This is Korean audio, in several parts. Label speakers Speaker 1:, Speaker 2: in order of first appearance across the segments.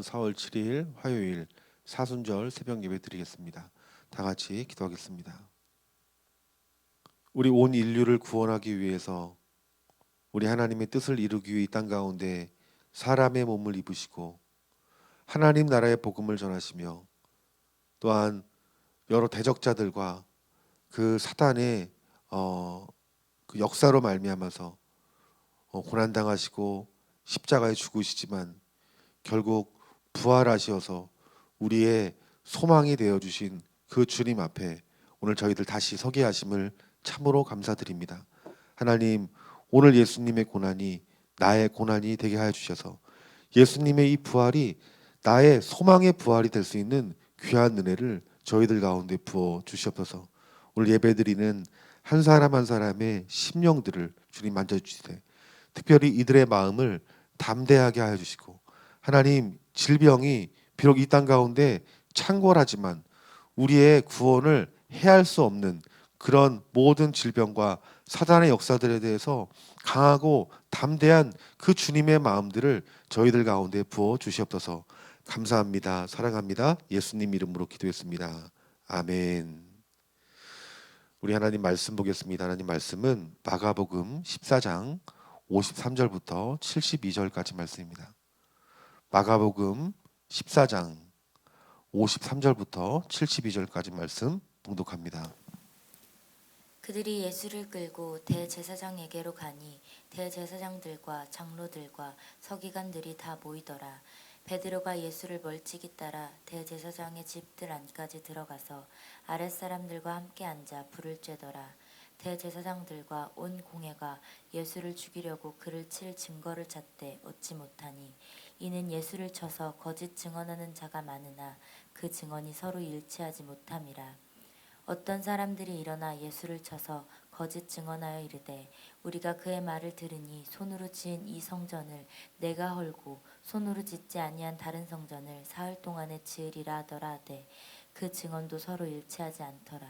Speaker 1: 2020년 4월 7일 화요일 사순절 새벽 예배 드리겠습니다. 다 같이 기도하겠습니다. 우리 온 인류를 구원하기 위해서 우리 하나님의 뜻을 이루기 위해 이 땅 가운데 사람의 몸을 입으시고 하나님 나라의 복음을 전하시며 또한 여러 대적자들과 그 사단의 그 역사로 말미암아서 고난당하시고 십자가에 죽으시지만 결국 부활하셔서 우리의 소망이 되어주신 그 주님 앞에 오늘 저희들 다시 서게 하심을 참으로 감사드립니다. 하나님, 오늘 예수님의 고난이 나의 고난이 되게 하여 주셔서 예수님의 이 부활이 나의 소망의 부활이 될 수 있는 귀한 은혜를 저희들 가운데 부어 주시옵소서. 오늘 예배드리는 한 사람 한 사람의 심령들을 주님 만져주시되 특별히 이들의 마음을 담대하게 하여 주시고 하나님, 질병이 비록 이 땅 가운데 창궐하지만 우리의 구원을 해할 수 없는 그런 모든 질병과 사단의 역사들에 대해서 강하고 담대한 그 주님의 마음들을 저희들 가운데 부어 주시옵소서. 감사합니다. 사랑합니다. 예수님 이름으로 기도했습니다. 아멘. 우리 하나님 말씀 보겠습니다. 하나님 말씀은 마가복음 14장 53절부터 72절까지 말씀입니다. 마가복음 14장 53절부터 72절까지 말씀 봉독합니다.
Speaker 2: 그들이 예수를 끌고 대제사장에게로 가니 대제사장들과 장로들과 서기관들이 다 모이더라. 베드로가 예수를 멀찍이 따라 대제사장의 집들 안까지 들어가서 아랫사람들과 함께 앉아 불을 쬐더라. 대제사장들과 온 공회가 예수를 죽이려고 그를 칠 증거를 찾되 얻지 못하니 이는 예수를 쳐서 거짓 증언하는 자가 많으나 그 증언이 서로 일치하지 못함이라. 어떤 사람들이 일어나 예수를 쳐서 거짓 증언하여 이르되 우리가 그의 말을 들으니 손으로 지은 이 성전을 내가 헐고 손으로 짓지 아니한 다른 성전을 사흘 동안에 지으리라 하더라 하되 그 증언도 서로 일치하지 않더라.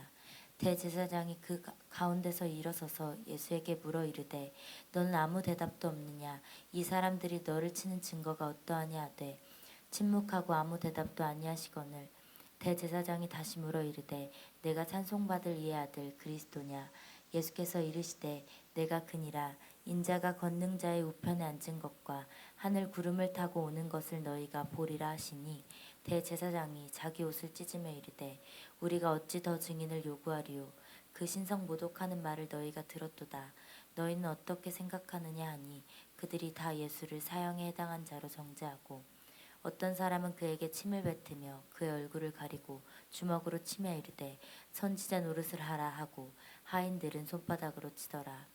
Speaker 2: 대제사장이 그 가운데서 일어서서 예수에게 물어 이르되 너는 아무 대답도 없느냐? 이 사람들이 너를 치는 증거가 어떠하냐 하되 침묵하고 아무 대답도 아니하시거늘 대제사장이 다시 물어 이르되 내가 찬송받을 이의 아들 그리스도냐? 예수께서 이르시되 내가 그니라. 인자가 걷는 자의 우편에 앉은 것과 하늘 구름을 타고 오는 것을 너희가 보리라 하시니 대제사장이 자기 옷을 찢으며 이르되 우리가 어찌 더 증인을 요구하리요? 그 신성 모독하는 말을 너희가 들었도다. 너희는 어떻게 생각하느냐 하니 그들이 다 예수를 사형에 해당한 자로 정죄하고 어떤 사람은 그에게 침을 뱉으며 그의 얼굴을 가리고 주먹으로 치며 이르되 선지자 노릇을 하라 하고 하인들은 손바닥으로 치더라.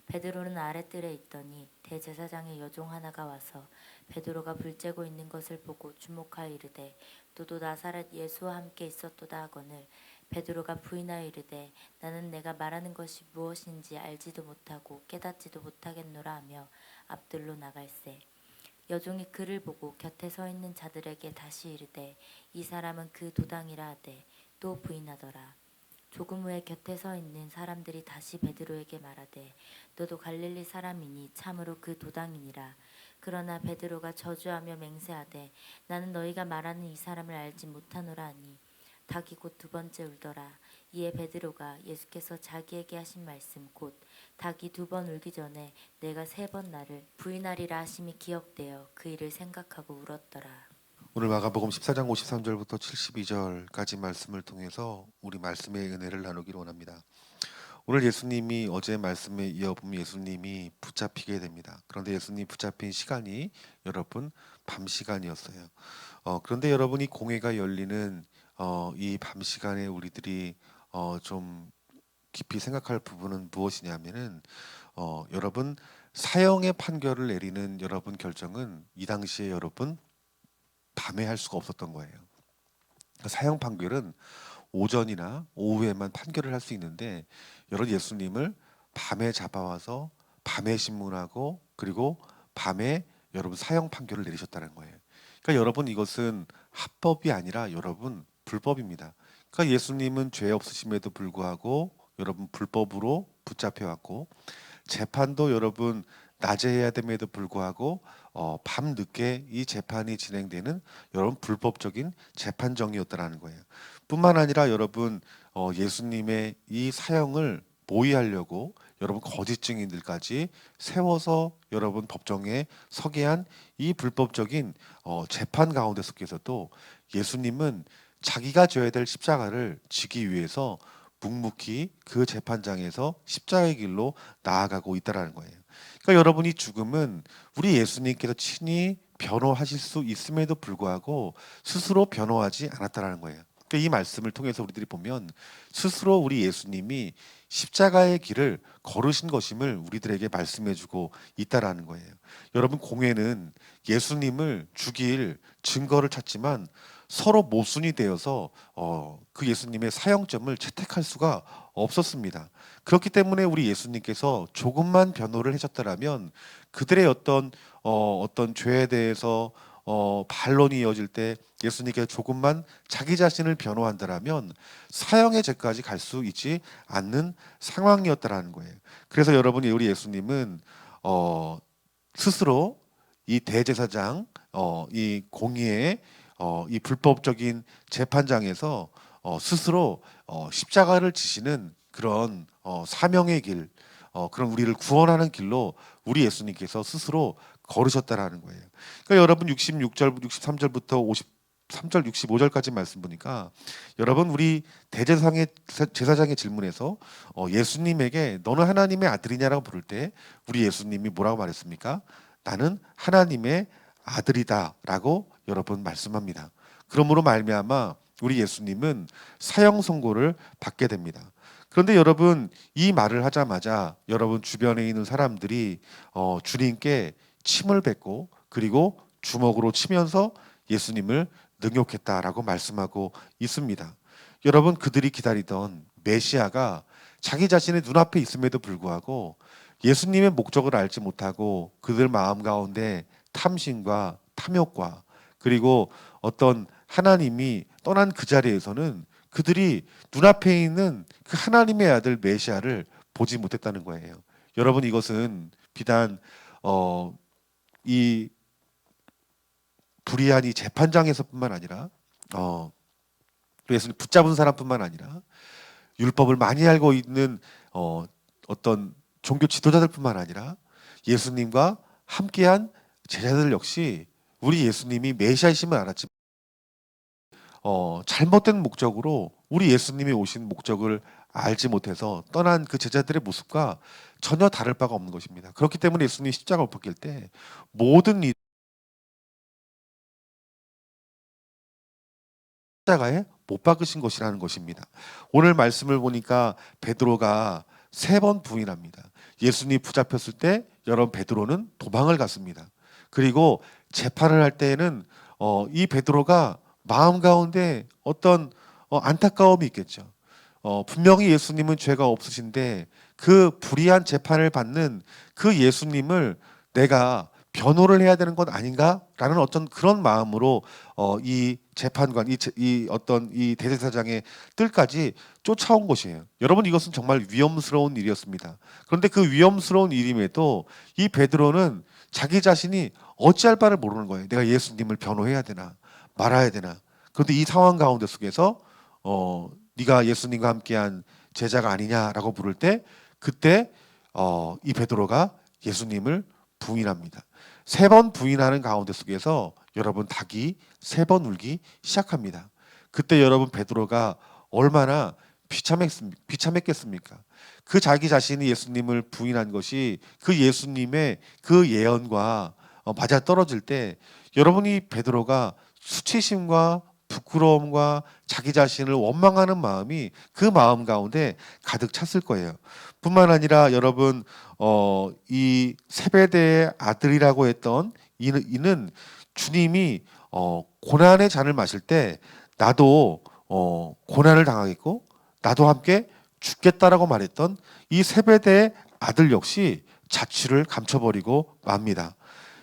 Speaker 2: 베드로는 아랫뜰에 있더니 대제사장의 여종 하나가 와서 베드로가 불 쬐고 있는 것을 보고 주목하여 이르되 너도 나사렛 예수와 함께 있었도다 하거늘 베드로가 부인하여 이르되 나는 내가 말하는 것이 무엇인지 알지도 못하고 깨닫지도 못하겠노라 하며 앞뜰로 나갈새 여종이 그를 보고 곁에 서 있는 자들에게 다시 이르되 이 사람은 그 도당이라 하되 또 부인하더라. 조금 후에 곁에 서 있는 사람들이 다시 베드로에게 말하되 너도 갈릴리 사람이니 참으로 그 도당이니라. 그러나 베드로가 저주하며 맹세하되 나는 너희가 말하는 이 사람을 알지 못하노라 하니 닭이 곧 두 번째 울더라. 이에 베드로가 예수께서 자기에게 하신 말씀 곧 닭이 두 번 울기 전에 내가 세 번 나를 부인하리라 하심이 기억되어 그 일을 생각하고 울었더라.
Speaker 1: 오늘 마가복음 14장 53절부터 72절까지 말씀을 통해서 우리 말씀의 은혜를 나누기를 원합니다. 오늘 예수님이 어제 말씀에 이어보면 예수님이 붙잡히게 됩니다. 그런데 예수님이 붙잡힌 시간이 여러분 밤 시간이었어요. 그런데 여러분 이 공회가 열리는 이 밤 시간에 우리들이 좀 깊이 생각할 부분은 무엇이냐면은 여러분 사형의 판결을 내리는 여러분 결정은 이 당시에 여러분 밤에 할 수가 없었던 거예요. 사형 판결은 오전이나 오후에만 판결을 할 수 있는데 여러분 예수님을 밤에 잡아와서 밤에 신문하고 그리고 밤에 여러분 사형 판결을 내리셨다는 거예요. 그러니까 여러분 이것은 합법이 아니라 여러분 불법입니다. 그러니까 예수님은 죄 없으심에도 불구하고 여러분 불법으로 붙잡혀 왔고 재판도 여러분 낮에 해야 됨에도 불구하고 밤 늦게 이 재판이 진행되는 여러분 불법적인 재판정이었다라는 거예요. 뿐만 아니라 여러분 예수님의 이 사형을 모의하려고 여러분 거짓 증인들까지 세워서 여러분 법정에 서게 한 이 불법적인 재판 가운데 속에서도 예수님은 자기가 져야 될 십자가를 지기 위해서 묵묵히 그 재판장에서 십자가의 길로 나아가고 있다라는 거예요. 그러니까 여러분이 죽음은 우리 예수님께서 친히 변호하실 수 있음에도 불구하고 스스로 변호하지 않았다라는 거예요. 그러니까 이 말씀을 통해서 우리들이 보면 스스로 우리 예수님이 십자가의 길을 걸으신 것임을 우리들에게 말씀해주고 있다라는 거예요. 여러분 공회는 예수님을 죽일 증거를 찾지만 서로 모순이 되어서 그 예수님의 사형점을 채택할 수가 없었습니다. 그렇기 때문에 우리 예수님께서 조금만 변호를 해줬다라면 그들의 어떤 죄에 대해서 반론이 이어질 때 예수님께서 조금만 자기 자신을 변호한다라면 사형의 죄까지 갈 수 있지 않는 상황이었다라는 거예요. 그래서 여러분이 우리 예수님은 스스로 이 대제사장 이 공의의 이 불법적인 재판장에서 스스로 십자가를 지시는 그런 사명의 길, 그런 우리를 구원하는 길로 우리 예수님께서 스스로 걸으셨다라는 거예요. 그러니까 여러분 66절, 63절부터 53절, 65절까지 말씀 보니까 여러분 우리 대제사장의 제사장의 질문에서 예수님에게 너는 하나님의 아들이냐라고 부를 때 우리 예수님이 뭐라고 말했습니까? 나는 하나님의 아들이다라고 여러분 말씀합니다. 그러므로 말미암아 우리 예수님은 사형 선고를 받게 됩니다. 그런데 여러분 이 말을 하자마자 여러분 주변에 있는 사람들이 주님께 침을 뱉고 그리고 주먹으로 치면서 예수님을 능욕했다라고 말씀하고 있습니다. 여러분 그들이 기다리던 메시아가 자기 자신의 눈앞에 있음에도 불구하고 예수님의 목적을 알지 못하고 그들 마음 가운데 탐심과 탐욕과 그리고 어떤 하나님이 떠난 그 자리에서는 그들이 눈앞에 있는 그 하나님의 아들 메시아를 보지 못했다는 거예요. 여러분 이것은 비단 이 불의한 이 재판장에서뿐만 아니라 또 예수님 붙잡은 사람뿐만 아니라 율법을 많이 알고 있는 어떤 종교 지도자들뿐만 아니라 예수님과 함께한 제자들 역시 우리 예수님이 메시아이심을 알았지만 잘못된 목적으로 우리 예수님이 오신 목적을 알지 못해서 떠난 그 제자들의 모습과 전혀 다를 바가 없는 것입니다. 그렇기 때문에 예수님이 십자가를 못 박힐 때 모든 이 십자가에 못 박으신 것이라는 것입니다. 오늘 말씀을 보니까 베드로가 3번 부인합니다. 예수님이 붙잡혔을 때 여러분 베드로는 도망을 갔습니다. 그리고 재판을 할 때에는 이 베드로가 마음 가운데 어떤 안타까움이 있겠죠. 분명히 예수님은 죄가 없으신데 그 불의한 재판을 받는 그 예수님을 내가 변호를 해야 되는 것 아닌가라는 어떤 그런 마음으로 이 재판관, 이 대제사장의 뜰까지 쫓아온 것이에요. 여러분 이것은 정말 위험스러운 일이었습니다. 그런데 그 위험스러운 일임에도 이 베드로는 자기 자신이 어찌할 바를 모르는 거예요. 내가 예수님을 변호해야 되나 말아야 되나. 그런데 이 상황 가운데 속에서 네가 예수님과 함께한 제자가 아니냐라고 물을 때 그때 이 베드로가 예수님을 부인합니다. 3번 부인하는 가운데 속에서 여러분 닭이 3번 울기 시작합니다. 그때 여러분 베드로가 얼마나 비참했겠습니까? 그 자기 자신이 예수님을 부인한 것이 그 예수님의 그 예언과 맞아 떨어질 때 여러분이 베드로가 수치심과 부끄러움과 자기 자신을 원망하는 마음이 그 마음 가운데 가득 찼을 거예요. 뿐만 아니라 여러분 이 세베대의 아들이라고 했던 이는 주님이 고난의 잔을 마실 때 나도 고난을 당하겠고 나도 함께 죽겠다라고 말했던 이 세베대의 아들 역시 자취를 감춰버리고 맙니다.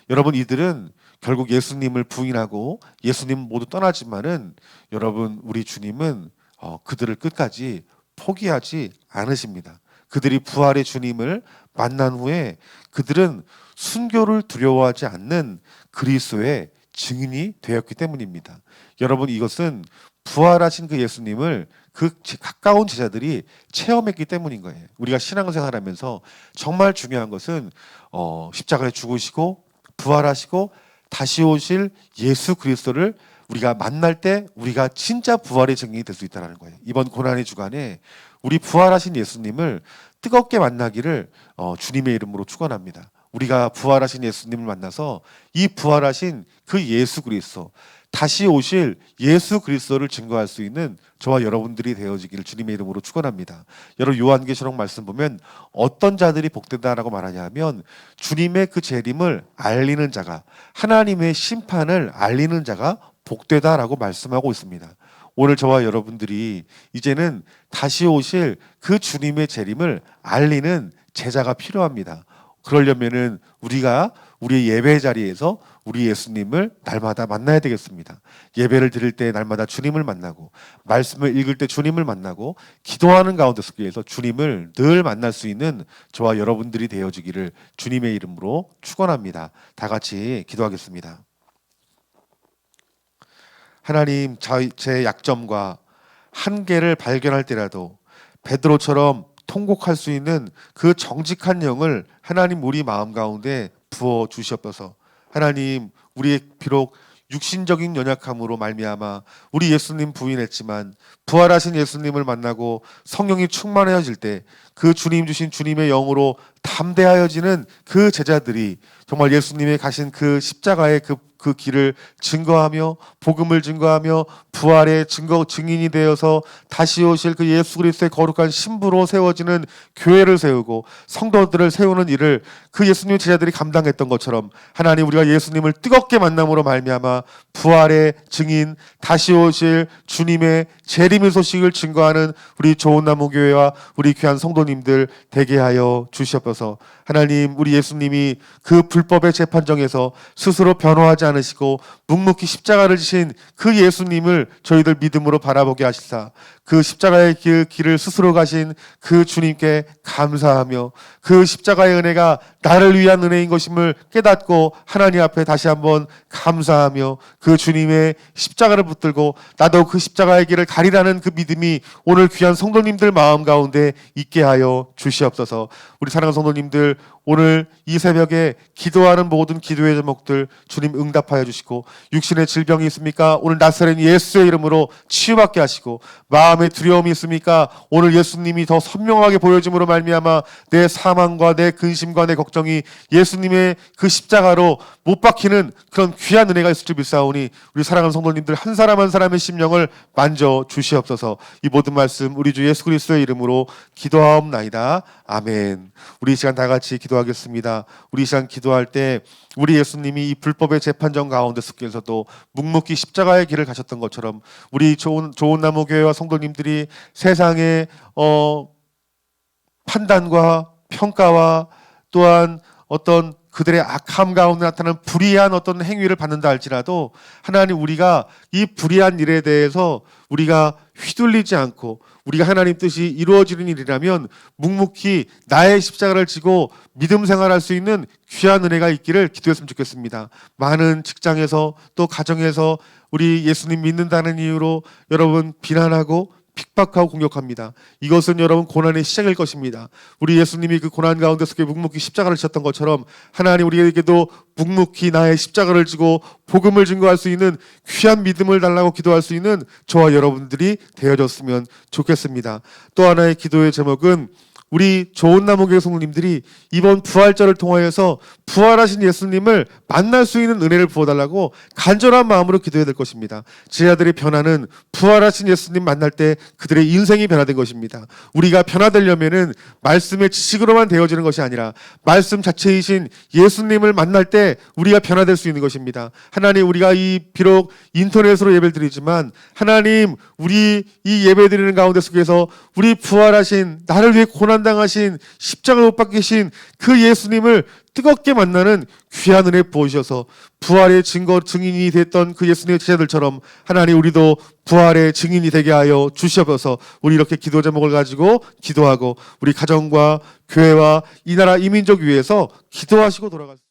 Speaker 1: 여러분 이들은 결국 예수님을 부인하고 예수님 모두 떠나지만은 여러분 우리 주님은 그들을 끝까지 포기하지 않으십니다. 그들이 부활의 주님을 만난 후에 그들은 순교를 두려워하지 않는 그리스도의 증인이 되었기 때문입니다. 여러분, 이것은 부활하신 그 예수님을 그 가까운 제자들이 체험했기 때문인 거예요. 우리가 신앙생활하면서 정말 중요한 것은 십자가에 죽으시고 부활하시고 다시 오실 예수 그리스도를 우리가 만날 때 우리가 진짜 부활의 증인이 될 수 있다는 거예요. 이번 고난의 주간에 우리 부활하신 예수님을 뜨겁게 만나기를 주님의 이름으로 축원합니다. 우리가 부활하신 예수님을 만나서 이 부활하신 그 예수 그리스도, 다시 오실 예수 그리스도를 증거할 수 있는 저와 여러분들이 되어지기를 주님의 이름으로 축원합니다. 여러분, 요한계시록 말씀 보면 어떤 자들이 복되다라고 말하냐면 주님의 그 재림을 알리는 자가, 하나님의 심판을 알리는 자가 복되다라고 말씀하고 있습니다. 오늘 저와 여러분들이 이제는 다시 오실 그 주님의 재림을 알리는 제자가 필요합니다. 그러려면은 우리가 우리의 예배 자리에서 우리 예수님을 날마다 만나야 되겠습니다. 예배를 드릴 때 날마다 주님을 만나고, 말씀을 읽을 때 주님을 만나고, 기도하는 가운데 속에서 주님을 늘 만날 수 있는 저와 여러분들이 되어지기를 주님의 이름으로 축원합니다. 다 같이 기도하겠습니다. 하나님, 제 약점과 한계를 발견할 때라도 베드로처럼 통곡할 수 있는 그 정직한 영을 하나님 우리 마음 가운데 부어 주시옵소서. 하나님, 우리의 비록 육신적인 연약함으로 말미암아 우리 예수님 부인했지만 부활하신 예수님을 만나고 성령이 충만해질 때 그 주님 주신 주님의 영으로 담대하여지는 그 제자들이 정말 예수님의 가신 그 십자가의 그 길을 증거하며 복음을 증거하며 부활의 증인이 되어서 다시 오실 그 예수 그리스도의 거룩한 신부로 세워지는 교회를 세우고 성도들을 세우는 일을 그 예수님의 제자들이 감당했던 것처럼 하나님, 우리가 예수님을 뜨겁게 만남으로 말미암아 부활의 증인, 다시 오실 주님의 재림의 소식을 증거하는 우리 좋은 나무 교회와 우리 귀한 성도님들 되게 하여 주시옵소서. 하나님, 우리 예수님이 그 불법의 재판정에서 스스로 변호하지 않으시고 묵묵히 십자가를 지신 그 예수님을 저희들 믿음으로 바라보게 하시사 그 십자가의 길을 스스로 가신 그 주님께 감사하며 그 십자가의 은혜가 나를 위한 은혜인 것임을 깨닫고 하나님 앞에 다시 한번 감사하며 그 주님의 십자가를 붙들고 나도 그 십자가의 길을 가리라는 그 믿음이 오늘 귀한 성도님들 마음 가운데 있게 하여 주시옵소서. 우리 사랑하는 성도님들, 오늘 이 새벽에 기도하는 모든 기도의 제목들 주님 응답하여 주시고, 육신의 질병이 있습니까? 오늘 나사렛 예수의 이름으로 치유받게 하시고, 마음에 두려움이 있습니까? 오늘 예수님이 더 선명하게 보여짐으로 말미암아 내 사망과 내 근심과 내 걱정이 예수님의 그 십자가로 못 박히는 그런 귀한 은혜가 있을 줄 믿사오니 우리 사랑하는 성도님들 한 사람 한 사람의 심령을 만져 주시옵소서. 이 모든 말씀 우리 주 예수 그리스도의 이름으로 기도하옵나이다. 아멘. 우리 이 시간 다 같이 기도하겠습니다. 우리 이 시간 기도할 때 우리 예수님이 이 불법의 재판정 가운데 속에서도 묵묵히 십자가의 길을 가셨던 것처럼 우리 좋은 나무 교회와 성도님들이 세상의 판단과 평가와 또한 어떤 그들의 악함 가운데 나타나는 불의한 어떤 행위를 받는다 할지라도 하나님, 우리가 이 불의한 일에 대해서 우리가 휘둘리지 않고 우리가 하나님 뜻이 이루어지는 일이라면 묵묵히 나의 십자가를 지고 믿음 생활할 수 있는 귀한 은혜가 있기를 기도했으면 좋겠습니다. 많은 직장에서 또 가정에서 우리 예수님 믿는다는 이유로 여러분 비난하고 핍박하고 공격합니다. 이것은 여러분 고난의 시작일 것입니다. 우리 예수님이 그 고난 가운데 속에 묵묵히 십자가를 지셨던 것처럼 하나님 우리에게도 묵묵히 나의 십자가를 지고 복음을 증거할 수 있는 귀한 믿음을 달라고 기도할 수 있는 저와 여러분들이 되어졌으면 좋겠습니다. 또 하나의 기도의 제목은 우리 좋은 나무교회 성도님들이 이번 부활절을 통하여서 부활하신 예수님을 만날 수 있는 은혜를 부어달라고 간절한 마음으로 기도해야 될 것입니다. 제자들의 변화는 부활하신 예수님 만날 때 그들의 인생이 변화된 것입니다. 우리가 변화되려면은 말씀의 지식으로만 되어지는 것이 아니라 말씀 자체이신 예수님을 만날 때 우리가 변화될 수 있는 것입니다. 하나님, 우리가 비록 인터넷으로 예배를 드리지만 하나님, 우리 이 예배 드리는 가운데 속에서 우리 부활하신 나를 위해 고난 고난당하신 십자가를 못 박히신 그 예수님을 뜨겁게 만나는 귀한 은혜 부어주셔서 부활의 증인이 됐던 그 예수님의 제자들처럼 하나님 우리도 부활의 증인이 되게 하여 주시옵소서. 우리 이렇게 기도 제목을 가지고 기도하고 우리 가정과 교회와 이 나라 이민족 위해서 기도하시고 돌아가겠습니다.